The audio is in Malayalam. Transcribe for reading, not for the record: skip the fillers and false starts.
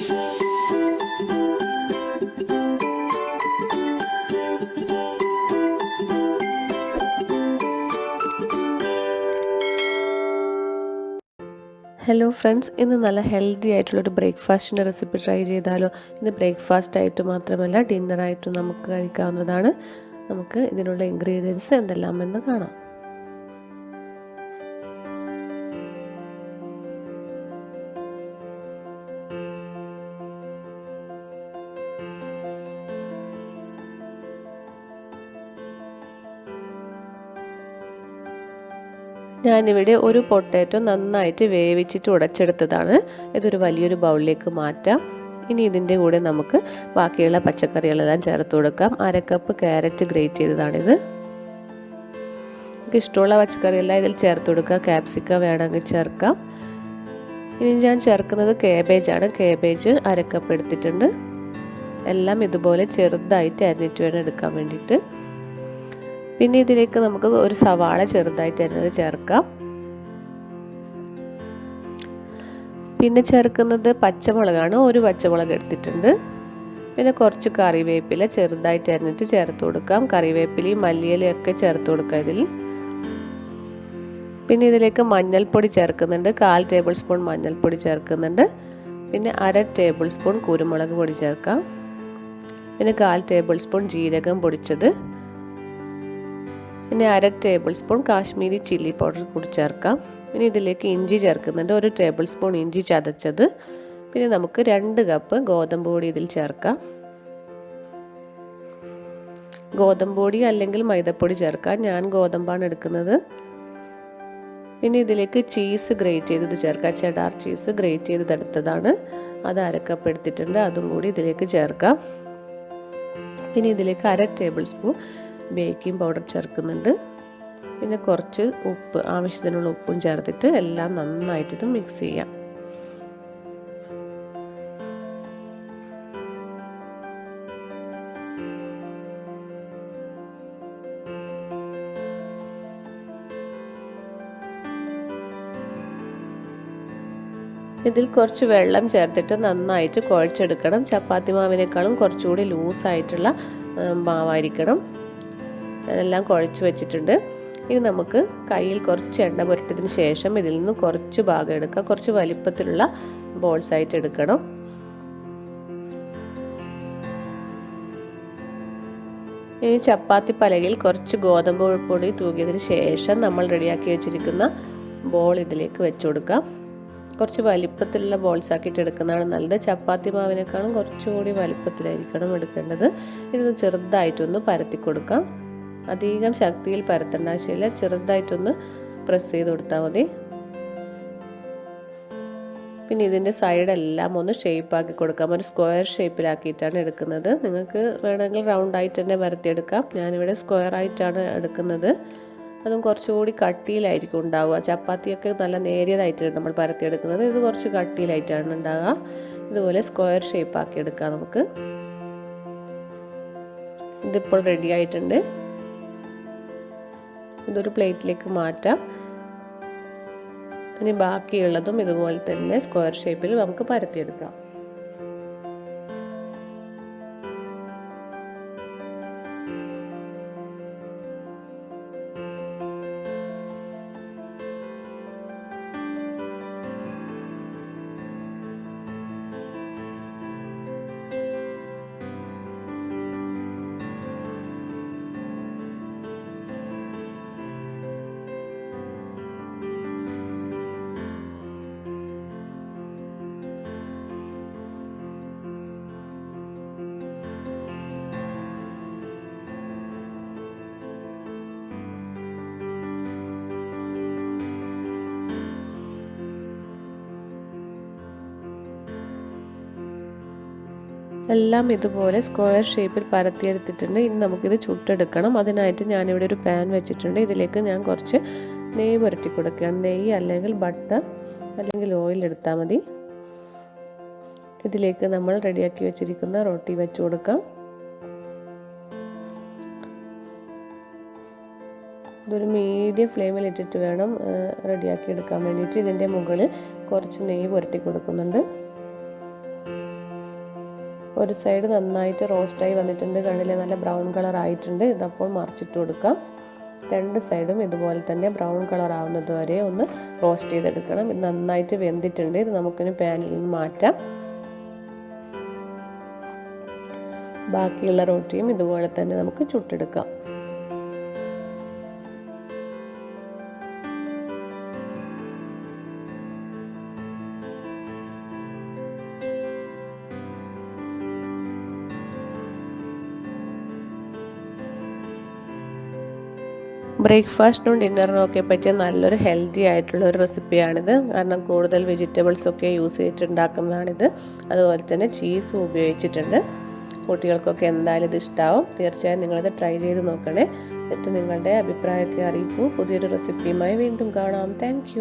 ഹലോ ഫ്രണ്ട്സ്, ഇന്ന് നല്ല ഹെൽത്തി ആയിട്ടുള്ളൊരു ബ്രേക്ക്ഫാസ്റ്റിൻ്റെ റെസിപ്പി ട്രൈ ചെയ്താലോ? ഇത് ബ്രേക്ക്ഫാസ്റ്റ് ആയിട്ട് മാത്രമല്ല ഡിന്നറായിട്ടും നമുക്ക് കഴിക്കാവുന്നതാണ്. നമുക്ക് ഇതിനുള്ള ഇൻഗ്രീഡിയൻസ് എന്തെല്ലാമെന്ന് കാണാം. ഞാനിവിടെ ഒരു പൊട്ടാറ്റോ നന്നായിട്ട് വേവിച്ചിട്ട് ഉടച്ചെടുത്തതാണ്. ഇതൊരു വലിയൊരു ബൗളിലേക്ക് മാറ്റാം. ഇനി ഇതിൻ്റെ കൂടെ നമുക്ക് ബാക്കിയുള്ള പച്ചക്കറികളെല്ലാം ചേർത്ത് കൊടുക്കാം. 1/2 കപ്പ് ക്യാരറ്റ് ഗ്രേറ്റ് ചെയ്തതാണിത്. നമുക്ക് ഇഷ്ടമുള്ള പച്ചക്കറിയെല്ലാം ഇതിൽ ചേർത്ത് കൊടുക്കുക. ക്യാപ്സിക്കം വേണമെങ്കിൽ ചേർക്കാം. ഇനി ഞാൻ ചേർക്കുന്നത് കാബേജാണ്. കാബേജ് 1/2 കപ്പ് എടുത്തിട്ടുണ്ട്. എല്ലാം ഇതുപോലെ ചെറുതായിട്ട് അരിഞ്ഞിട്ട് വേണം എടുക്കാൻ വേണ്ടിയിട്ട്. പിന്നെ ഇതിലേക്ക് നമുക്ക് ഒരു സവാള ചെറുതായിട്ട് അരിഞ്ഞത് ചേർക്കാം. പിന്നെ ചേർക്കുന്നത് പച്ചമുളകാണ്. ഒരു പച്ചമുളക് എടുത്തിട്ടുണ്ട്. പിന്നെ കുറച്ച് കറിവേപ്പില ചെറുതായിട്ട് അരിഞ്ഞിട്ട് ചേർത്ത് കൊടുക്കാം. കറിവേപ്പിലയും മല്ലിയിലയൊക്കെ ചേർത്ത് കൊടുക്കാം ഇതിൽ. പിന്നെ ഇതിലേക്ക് മഞ്ഞൾപ്പൊടി ചേർക്കുന്നുണ്ട്. 1/4 ടേബിൾ സ്പൂൺ മഞ്ഞൾപ്പൊടി ചേർക്കുന്നുണ്ട്. പിന്നെ 1/2 ടേബിൾ സ്പൂൺ കുരുമുളക് പൊടി ചേർക്കാം. പിന്നെ 1/4 ടേബിൾ സ്പൂൺ ജീരകം പൊടിച്ചത്. പിന്നെ 1/2 table spoon Kashmiri chilli powder കൂടി ചേർക്കാം. പിന്നെ ഇതിലേക്ക് ഇഞ്ചി ചേർക്കുന്നുണ്ട്. 1 ടേബിൾ സ്പൂൺ ഇഞ്ചി ചതച്ചത്. പിന്നെ നമുക്ക് 2 കപ്പ് ഗോതമ്പ് പൊടി ഇതിൽ ചേർക്കാം. ഗോതമ്പ് പൊടി അല്ലെങ്കിൽ മൈദപ്പൊടി ചേർക്കാം. ഞാൻ ഗോതമ്പാണ് എടുക്കുന്നത്. പിന്നെ ഇതിലേക്ക് ചീസ് ഗ്രേറ്റ് ചെയ്തത് ചേർക്കാം. ചെഡാർ ചീസ് ഗ്രേറ്റ് ചെയ്തെടുത്തതാണ്. അത് 1/2 കപ്പ് എടുത്തിട്ടുണ്ട്. അതും കൂടി ഇതിലേക്ക് ചേർക്കാം. പിന്നെ ഇതിലേക്ക് 1/2 ടേബിൾ സ്പൂൺ ബേക്കിംഗ് പൗഡർ ചേർക്കുന്നുണ്ട്. പിന്നെ കുറച്ച് ഉപ്പ്, ആവശ്യത്തിനുള്ള ഉപ്പും ചേർത്തിട്ട് എല്ലാം നന്നായിട്ട് ഇത് മിക്സ് ചെയ്യാം. ഇതിൽ കുറച്ച് വെള്ളം ചേർത്തിട്ട് നന്നായിട്ട് കുഴച്ചെടുക്കണം. ചപ്പാത്തി മാവിനേക്കാളും കുറച്ചുകൂടി ലൂസായിട്ടുള്ള മാവായിരിക്കണം. ഞാനെല്ലാം കുഴച്ച് വെച്ചിട്ടുണ്ട്. ഇനി നമുക്ക് കയ്യിൽ കുറച്ച് എണ്ണ പുരട്ടിയതിന് ശേഷം ഇതിൽ നിന്ന് കുറച്ച് ഭാഗം എടുക്കാം. കുറച്ച് വലിപ്പത്തിലുള്ള ബോൾസ് ആയിട്ട് എടുക്കണം. ഇനി ചപ്പാത്തി പലകയിൽ കുറച്ച് ഗോതമ്പ് പൊടി തൂകിയതിന് ശേഷം നമ്മൾ റെഡിയാക്കി വെച്ചിരിക്കുന്ന ബോൾ ഇതിലേക്ക് വെച്ച് കൊടുക്കാം. കുറച്ച് വലിപ്പത്തിലുള്ള ബോൾസ് ആക്കിയിട്ട് എടുക്കുന്നതാണ് നല്ലത്. ചപ്പാത്തി മാവിനേക്കാളും കുറച്ചുകൂടി വലിപ്പത്തിലായിരിക്കണം എടുക്കേണ്ടത്. ഇത് ചെറുതായിട്ടൊന്ന് പരത്തി കൊടുക്കാം. അധികം ശക്തിയിൽ പരത്തേണ്ട ആവശ്യമില്ല. ചെറുതായിട്ടൊന്ന് പ്രസ് ചെയ്ത് കൊടുത്താൽ മതി. പിന്നെ ഇതിൻ്റെ സൈഡെല്ലാം ഒന്ന് ഷേപ്പാക്കി കൊടുക്കാം. ഒരു സ്ക്വയർ ഷേപ്പിലാക്കിയിട്ടാണ് എടുക്കുന്നത്. നിങ്ങൾക്ക് വേണമെങ്കിൽ റൗണ്ടായിട്ട് തന്നെ പരത്തിയെടുക്കാം. ഞാനിവിടെ സ്ക്വയർ ആയിട്ടാണ് എടുക്കുന്നത്. അതും കുറച്ചുകൂടി കട്ടിയിലായിരിക്കും ഉണ്ടാവുക. ചപ്പാത്തിയൊക്കെ നല്ല നേരിയതായിട്ട് നമ്മൾ പരത്തിയെടുക്കുന്നത്. ഇത് കുറച്ച് കട്ടിയിലായിട്ടാണ് ഉണ്ടാവുക. ഇതുപോലെ സ്ക്വയർ ഷേപ്പാക്കി എടുക്കാം നമുക്ക്. ഇതിപ്പോൾ റെഡി ആയിട്ടുണ്ട്. ഇതൊരു പ്ലേറ്റിലേക്ക് മാറ്റാം. ഇനി ബാക്കിയുള്ളതും ഇതുപോലെ തന്നെ സ്ക്വയർ ഷേപ്പിൽ നമുക്ക് പരത്തിയെടുക്കാം. എല്ലാം ഇതുപോലെ സ്ക്വയർ ഷേപ്പിൽ പരത്തിയെടുത്തിട്ടുണ്ട്. ഇനി നമുക്കിത് ചുട്ടെടുക്കണം. അതിനായിട്ട് ഞാനിവിടെ ഒരു പാൻ വെച്ചിട്ടുണ്ട്. ഇതിലേക്ക് ഞാൻ കുറച്ച് നെയ്യ് പുരട്ടി കൊടുക്കുകയാണ്. നെയ്യ് അല്ലെങ്കിൽ ബട്ടർ അല്ലെങ്കിൽ ഓയിൽ എടുത്താൽ മതി. ഇതിലേക്ക് നമ്മൾ റെഡിയാക്കി വെച്ചിരിക്കുന്ന റൊട്ടി വെച്ച് കൊടുക്കാം. ഇതൊരു മീഡിയം ഫ്ലെയിമിൽ ഇട്ടിട്ട് വേണം റെഡിയാക്കി എടുക്കാൻ വേണ്ടിയിട്ട്. ഇതിൻ്റെ മുകളിൽ കുറച്ച് നെയ്യ് പുരട്ടി കൊടുക്കുന്നുണ്ട്. ഒരു സൈഡ് നന്നായിട്ട് റോസ്റ്റായി വന്നിട്ടുണ്ട്, കണ്ടില്ലേ നല്ല ബ്രൗൺ കളർ ആയിട്ടുണ്ട്. ഇതപ്പോൾ മറിച്ചിട്ട് കൊടുക്കാം. രണ്ട് സൈഡും ഇതുപോലെ തന്നെ ബ്രൗൺ കളർ ആവുന്നത് വരെ ഒന്ന് റോസ്റ്റ് ചെയ്തെടുക്കണം. ഇത് നന്നായിട്ട് വെന്തിട്ടുണ്ട്. ഇത് നമുക്കിനി പാനിൽ നിന്ന് മാറ്റാം. ബാക്കിയുള്ള റൊട്ടിയും ഇതുപോലെ തന്നെ നമുക്ക് ചുട്ടെടുക്കാം. ബ്രേക്ക്ഫാസ്റ്റിനും ഡിന്നറിനും ഒക്കെ പറ്റിയ നല്ലൊരു ഹെൽത്തി ആയിട്ടുള്ള ഒരു റെസിപ്പിയാണിത്. കാരണം കൂടുതൽ വെജിറ്റബിൾസൊക്കെ യൂസ് ചെയ്തിട്ടുണ്ടാക്കുന്നതാണിത്. അതുപോലെ തന്നെ ചീസും ഉപയോഗിച്ചിട്ടുണ്ട്. കുട്ടികൾക്കൊക്കെ എന്തായാലും ഇത് ഇഷ്ടമാവും. തീർച്ചയായും നിങ്ങളിത് ട്രൈ ചെയ്ത് നോക്കണേ. എന്നിട്ട് നിങ്ങളുടെ അഭിപ്രായമൊക്കെ അറിയിക്കൂ. പുതിയൊരു റെസിപ്പിയുമായി വീണ്ടും കാണാം. താങ്ക്